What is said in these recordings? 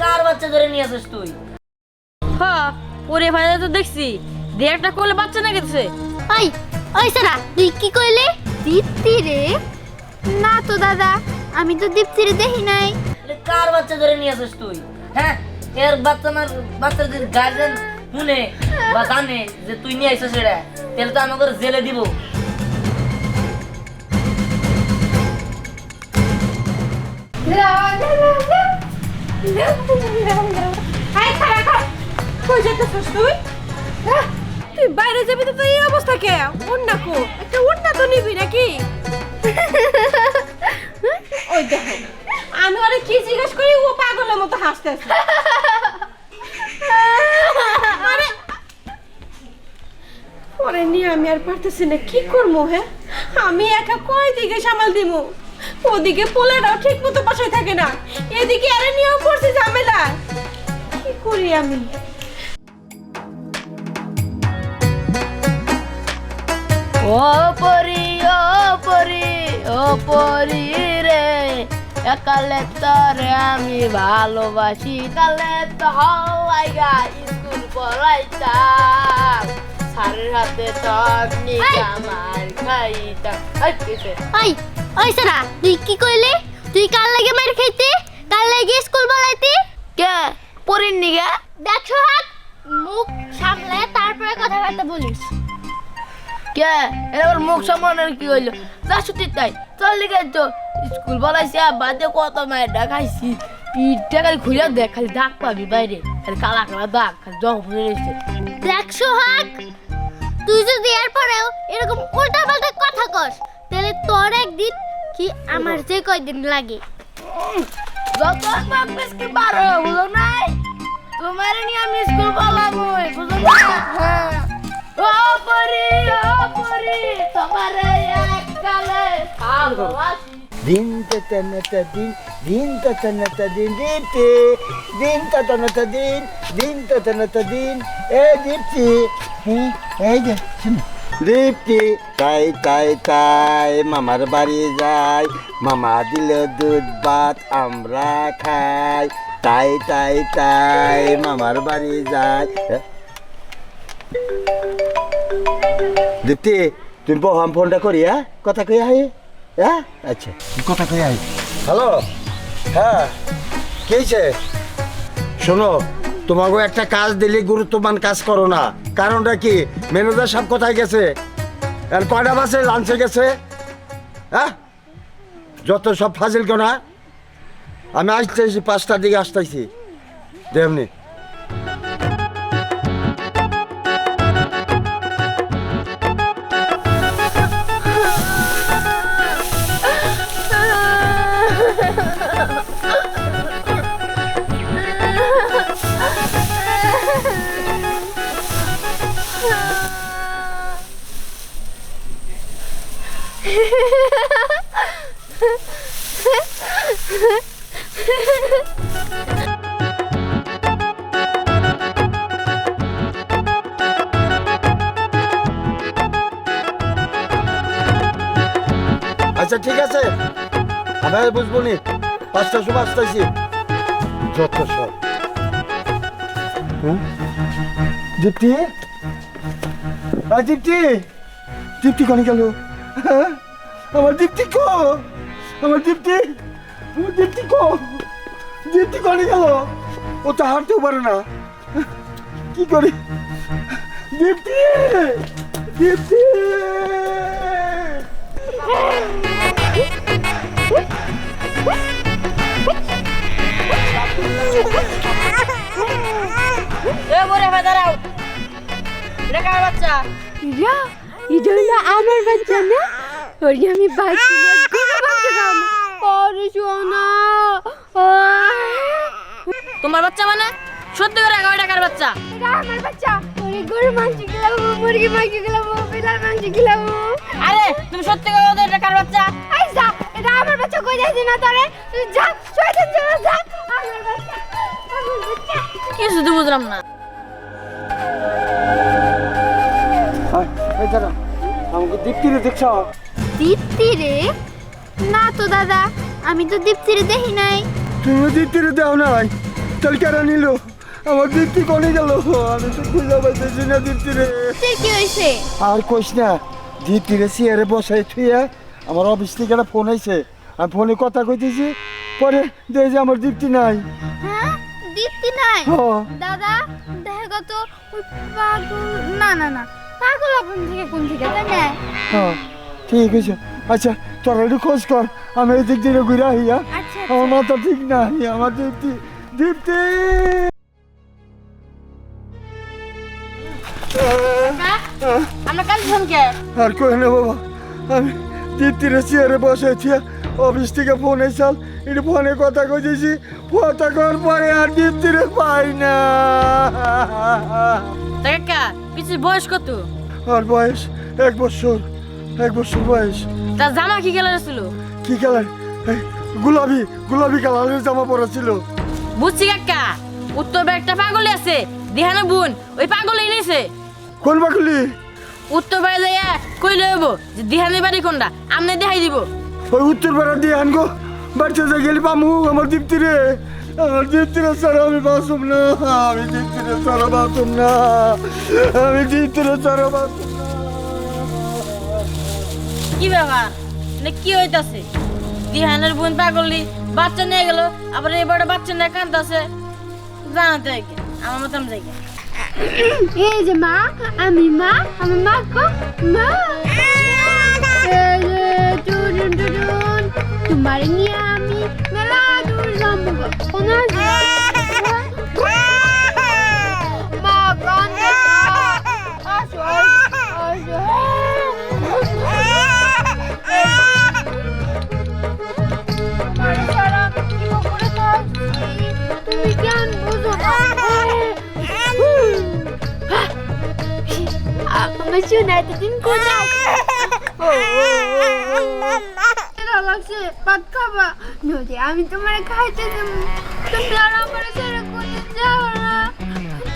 কার বাচ্চা ধরে নিয়ে আসিস তুই? হ্যাঁ ওরে ভাই তো দেখছি দেড়টা কোলে বাচ্চা না গেছে। ওই ওই সারা তুই কি কইলি? দীপ্তি রে? না তো দাদা, আমি তো দীপ্তি রে দেখি নাই। কার বাচ্চা ধরে নিয়ে আসিস তুই? হ্যাঁ, এর বাচ্চার যদি গার্জেন শুনে বা জানে যে তুই নিয়ে আসিস এটা, তাহলে তো আমাকে জেলে দিব। তুই বাইরে যাবি তো এই অবস্থা কে? ওন্না কো একটা ওন্না তো নিবি নাকি? ওই দেখো আমি আরে কি জিজ্ঞেস করি ও পাগলের মতো হাসতেছে। আরে ওরে নিয়ে আমি আর পারতেছি না, কি করবো? হ্যাঁ আমি একা কয় দিকে সামাল দিব? ওদিকে পোলাটাও ঠিক মতো বাসায় থাকে না, এদিকে আরে নিয়েও পড়ছে ঝামেলা। কি করি আমি? ও পরি ও পরি ও পরি রে, একালে তোরে আমি ভালোবাসি, কালে তো হওয়াই গা স্কুল পড়াইতাম, স্যারের হাতে সব নিকামার খাইতাম। ওই ওই সারা তুই কি কইলি? তুই কার লাগে মার খাইতে? কার লাগে স্কুল বলাইতে? কে পরির নিগা? দেখো হাত মুখ সামলে তারপরে কথাবার্তা বলিস। কে এবার মুখ সামনের কি হইলো? যা ছুটি তাই চল লিখে তো স্কুল বলাইছি বাদে কত মায়ের ডাক খাইছি, পিঠটা খালি খুলে দেখ, খালি দাগ পাবি বাইরে, খালি কালা কালা দাগ, খালি জং ফুলে রয়েছে। দেখো হাত তুই যদি এরপরেও এরকম উল্টা পাল্টা কথা কস, তাহলে তোর একদিন কি আমার যে কয়দিন লাগে। যত পাকবেস কি পারো বুঝো নাই? তোমার নিয়ে আমি স্কুল বলাবো বুঝো না? হ্যাঁ ও পরি তোমারে এককালে ভালোবাসি। দিন ততনতা দিন দিন ততনতা দিন দীপ্তি দিন ততনতা দিন দিন ততনতা দিন এ দীপ্তি এই যে শুন দীপ্তি তাই তাই তাই মামার বাড়ি যাই, মামা দিল দুধ ভাত আমরা খাই, তাই তাই তাই মামার বাড়ি যাই। দীপ্তি তুমি বহাম ফোনটা করি হ্যাঁ কথা কই আই হ্যাঁ আচ্ছা কথা কই আই। হ্যালো হ্যাঁ কি হয়েছে? শোনো তোমাকে একটা কাজ দিলে গুরুত্বমান কাজ করো না, কারণটা কি ম্যানেজার সব কোথায় গেছে আর কয়টা বাসে লাঞ্চে গেছে? হ্যাঁ যত সব ফাজিল কোনা। আমি আসতেছি 5টার দিকে আসতেছি দেমনি। আচ্ছা ঠিক আছে আমি আর বুঝবো নি, 5টার সময় আসতেছি যত সব। দীপ্তি দীপ্তি দীপ্তি কনে গেল? আমার দীপ্তি কো? আমার দীপ্তি আমার দীপ্তি কো? দীপ্তি কনে গেল? ও তো হাঁটতেও পারে না, কি করি? দীপ্তি দীপ্তি এ মোরে ভাই দাঁড়াও, এটা কার বাচ্চা? এটা হলো আমার বাচ্চা না? ওই আমি বাচ্চা গরু বাচ্চা খাম। আরে সোনা তোমার বাচ্চা মানে? সত্যি করে এটা কার বাচ্চা? এটা আমার বাচ্চা। ওই গরু মাংস খেলাবো, মুরগি মাংস খেলাবো, বিড়াল মাংস খেলাবো। আরে তুমি সত্যি করে এটা কার বাচ্চা? এই যা, এটা আমার বাচ্চা কই যাইছি না তোরে? তুই যা, শয়তান চলে যা। আমার বাচ্চা আমার বাচ্চা। কিছু তো বুঝলাম না। এই দাঁড়া আমাকে দীপ্তিরে দেখছ? দীপ্তি রে? না তো দাদা, আমি তো দীপ্তি রে দেখি নাই। তুমি দীপ্তিরে দেও নাই, তাহলে কেন নিল? আমার দীপ্তি কোনে গেল? আমি তো খুঁজে পাইতেছি না দীপ্তি রে। কি হয়েছে? আর কইস না, দীপ্তি রে চেয়ারে বসাই থুইয়া আমার অফিস থেকে একটা ফোন আইছে। আমি ফোনে কথা কইতেছি, পরে দেখি যে আমার দীপ্তি নাই। হ্যাঁ, দীপ্তি নাই? হ্যাঁ। দাদা দেখো তো ওই পাগল, না না না, পাগল আপন থেকে কোন থেকে তাই না? হ্যাঁ ঠিক আছে। আচ্ছা তোরা একটু খোঁজ কর, আমি এই দিক দিয়ে ঘুরে আইয়া। আচ্ছা আমার মাথা ঠিক নাই, আমার দীপ্তি, দীপ্তি। আমরা কাল ফোনকে আর কই না বাবা, আমি দীপ্তির চেয়ারে বসেছি, অফিস থেকে ফোন এসেছিল, একটু ফোনে কথা কইতেছি, কথা কর পরে আর দীপ্তিরে পাই না। কাকা পিছিয়ে বয়স কত? আর বয়স 1 বছর, 1 বছর বয়স। তার জামা কি কালার ছিল? কি কালার? গোলাপি, গোলাপি কালারের জামা পরা ছিল। বুঝছি কাকা, উত্তর একটা পাগল আছে দিহানে বোন, ওই পাগল এনেছে। কোন পাগলি? উত্তর বাড়ি যাইয়া কই লইব যে দিহানের বাড়ি কোনটা, আমনে দেখাই দিব। ওই উত্তর পাড়া দিয়ে আনগো, বাড়িতে যা গেলি পামু আমার দীপ্তিরে। আমার দীপ্তিরে ছাড়া আমি বাঁচুম না, আমি দীপ্তিরে ছাড়া বাঁচুম না, আমি দীপ্তিরে ছাড়া বাঁচুম না। কি ব্যাপার, মানে কি হইতাছে? দিহানের বোন পাগলি বাচ্চা নিয়ে গেল, আবার এবার বাচ্চা নিয়ে কাঁদতেছে। জানাতে আমার মতন জায়গা। এই যে মা, আমি মা, আমার মা কো মা। এই যে টুডুন টুডুন, তোমার নিয়ে আমি মেলা দূর যাবো গো। কোন আছে? মা কান্দে না। আসো আসো। তোমার সারা কি করে থাকছি, তুমি কেন বুঝো না? আমার শোনা এতদিন কোথায় লাগছে? ভাত খাবা? যদি আমি তোমার খাইতে দেব, তুমি আর আমার ছেড়ে কোথায় যাও না।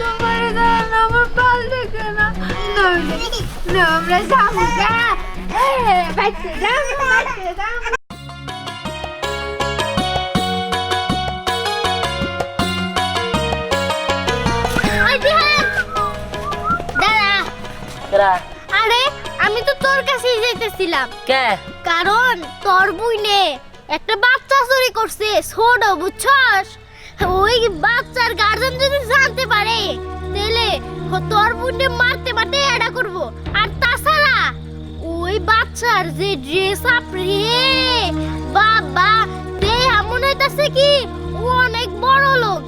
তোমার আমার ভাল লাগে না। আমরা যাবো গা, বাইতে যাবো, বাইতে যাবো। আরে আমি তো তোর কাছেই যাইতেছিলাম। কে? কারণ তোর বুইনে একটা বাচ্চা চুরি করছে, ছোট বুঝছস? ওই বাচ্চার গার্জেন যদি জানতে পারে তাহলে তোর বুইনে মারতে মারতে এডা করব। আর তাছাড়া ওই বাচ্চার যে ড্রেস আপ রে বাবা, দেহ মনে হইতাছে কি ও অনেক বড় লোক।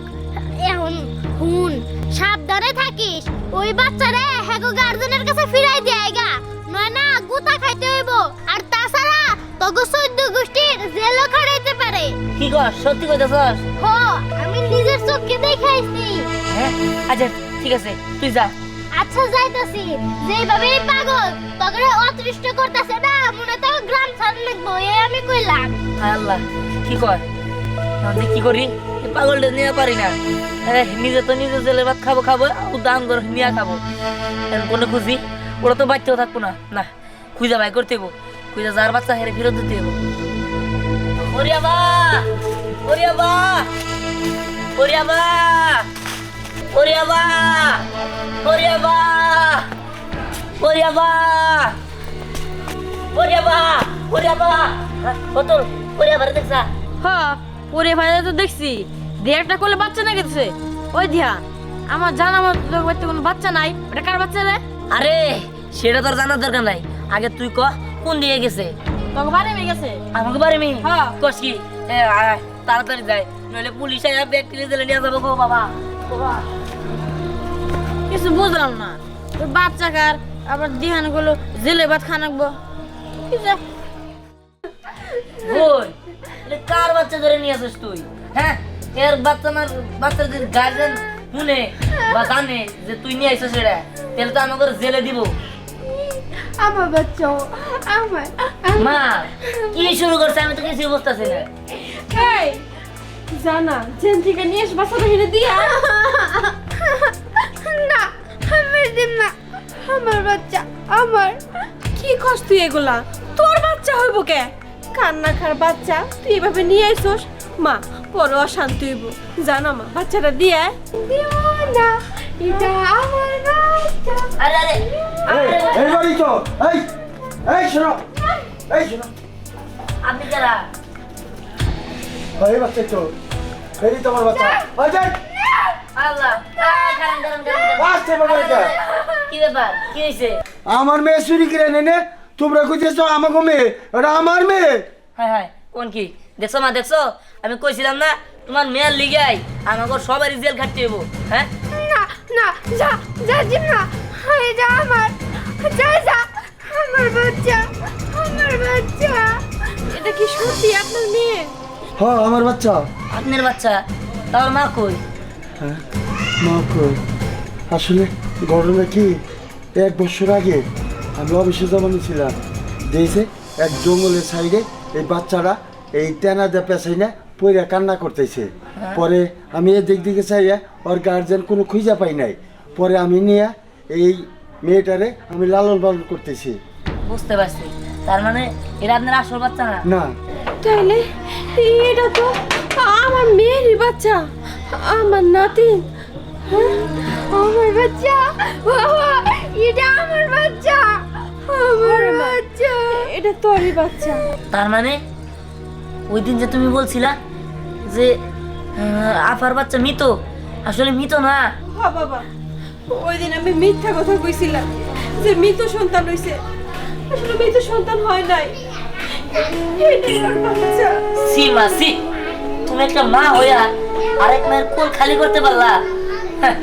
এখন হুন, সাবধানে থাকিস, ওই বাচ্চারে হ্যাগো গার্জেনের কাছে ফিরাই দেয়গা, নয় না গুতা খাইতে হইব। আর তাছাড়া তোগো 14 গোষ্ঠীর জেলও খাড়াইতে পারে। কি কর? সত্যি কইতাছস? হো, আমি নিজের চোখে দেখাইছি। হ্যাঁ আচ্ছা ঠিক আছে, তুই যা। আচ্ছা যাইতাছি। যেভাবে এই পাগল তোগরে অতৃষ্ট করতেছে না, মনে তো গ্রাম ছাড় লাগবো, এই আমি কইলাম। হায় আল্লাহ, কি কর? আমি কি করি? এই পাগলটা নিয়ে পারি না। নিজে তো নিজে জেলে ভাত খাবো খাবো, দাম করে নিয়ে খাবো। কোনো খুঁজি ওরা তো বাচ্চাও থাকবো না। না, খুঁজা ভাই করতে হবো, খুঁজা যার বাচ্চা হেরে ফেরত দিতে হবো। ওরিয়াবা, ওরিয়াবা, ওরিয়াবা, ওরিয়াবা, ওরিয়াবা, ওরিয়াবা, ওরিয়াবা, ওরিয়াবা, কতল ওরিয়াবা দেখছা? হ্যাঁ, ওরে ভাই তো দেখছি দিয়ে একটা কোলে বাচ্চা না গেছে। ওই দিয়া আমার জানা মতো কোনো বাচ্চা নাই, ওটা কার বাচ্চা রে? আরে সেটা তোর জানার দরকার নাই, আগে তুই ক কোন দিকে গেছে? তোকে বাড়ি মেয়ে গেছে। আমাকে বারে মি হ্যাঁ। কস কি? আয়, তাড়াতাড়ি যাই, নইলে পুলিশ আয়া ব্যাগ টেনে দিলে নিয়ে যাবো গো বাবা। বাবা কিছু বুঝলাম না, ওই বাচ্চা কার, আবার দিহান গুলো জেলে ভাত খানাকবো। কি যে বোন, এটা কার বাচ্চা ধরে নিয়ে আসিস তুই? হ্যাঁ, এর বাচ্চা না, বাচ্চার যদি গার্জেন শুনে বা জানে যে তুই নিয়ে আসিস সেটা, তাহলে তো আমাকে জেলে দিব। আমার বাচ্চা, আমার মা কি শুরু করছে? আমি তো কিছু বুঝতেছি না। এই জানা জেন থেকে নিয়ে এসে বাচ্চাটা হেরে দিয়া। না, আমার দিন না, আমার বাচ্চা আমার। কি কষ্ট তুই এগুলা? তোর বাচ্চা হইব কে? কান্না খার বাচ্চা তুই এভাবে নিয়ে আইছস? মা পরে অশান্তি হইব। জানো মা, বাচ্চাটা দিয়ে আয়। না এটা আমার বাচ্চা। আরে আরে এই বাড়ি তো এই শোনো আপনি যারা এই বাচ্চা তো এই তোমার বাচ্চা যাই আল্লাহ কারণ আসতে বাবা এটা কি ব্যাপার কি হয়েছে? আমার মেয়ে চুরি করে এনে তোমরা কইতেছো আমাকে মেয়ে এটা আমার মেয়ে হ্যাঁ হ্যাঁ কোন কি দেখছো মা দেখছো আমি কইছিলাম না তোমার মেয়ের লিগাই আমাকে সবারই জেল খাটতে হইব। হ্যাঁ না না যা যা জিম না এটা আমার যা আমার বাচ্চা এটা কি সত্যি আপনার মেয়ে? হ্যাঁ আমার বাচ্চা আপনার বাচ্চা তার মা কই? হ্যাঁ মা কই আসলে ঘটনা কি 1 বছর আগে আমি অফিসে জমানো ছিলাম দিয়েছে এক জঙ্গলের সাইডে এই বাচ্চারা এই টেনা দিয়ে পেছাই না পইরা কান্না করতেছে পরে আমি এদিক দিকে চাইয়া ওর গার্জেন কোনো খুঁজা পাই নাই পরে আমি নিয়ে এই মেয়েটারে আমি লালন পালন করতেছি বুঝতে পারছি তার মানে এটা আপনার আসল বাচ্চা না? না তাইলে এটা তো আমার মেয়েরই বাচ্চা, আমার নাতি। আমার বাচ্চা বাবা এটা আমার বাচ্চা এটা তোরই বাচ্চা। তার মানে ওই দিন যে তুমি বলছিলা যে আফার বাচ্চা মৃত, আসলে মৃত না। হ্যাঁ বাবা, ওই দিন আমি মিথ্যা কথা কইছিলাম যে মৃত সন্তান হইছে, আসলে মৃত সন্তান হয় নাই। এটাই ওর বাচ্চা। সি মা সি, তুমি একটা মা হইয়া আরেক মায়ের কোল খালি করতে পারলা? হ্যাঁ,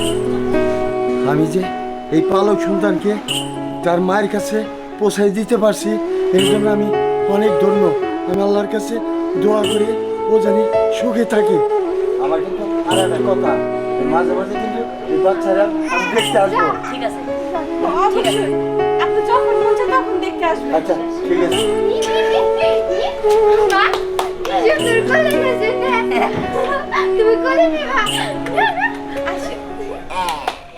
আমি যে এই পালক সন্তানকে তার মায়ের কাছে পৌঁছাই দিতে পারছি এই জন্য আমি অনেক ধন্য। আমি আল্লাহর কাছে দোয়া করি ও জানি সুখে থাকি। আমার কিন্তু আর একটা কথা, মাঝে মাঝে কিন্তু এই বাচ্চারা আমি দেখতে আসবো। ঠিক আছে অবশ্যই আপনি যখন মন চায় তখন দেখতে আসবেন। আচ্ছা ঠিক আছে। মা সুন্দর কোলে গেছে তুমি কোলে নিবা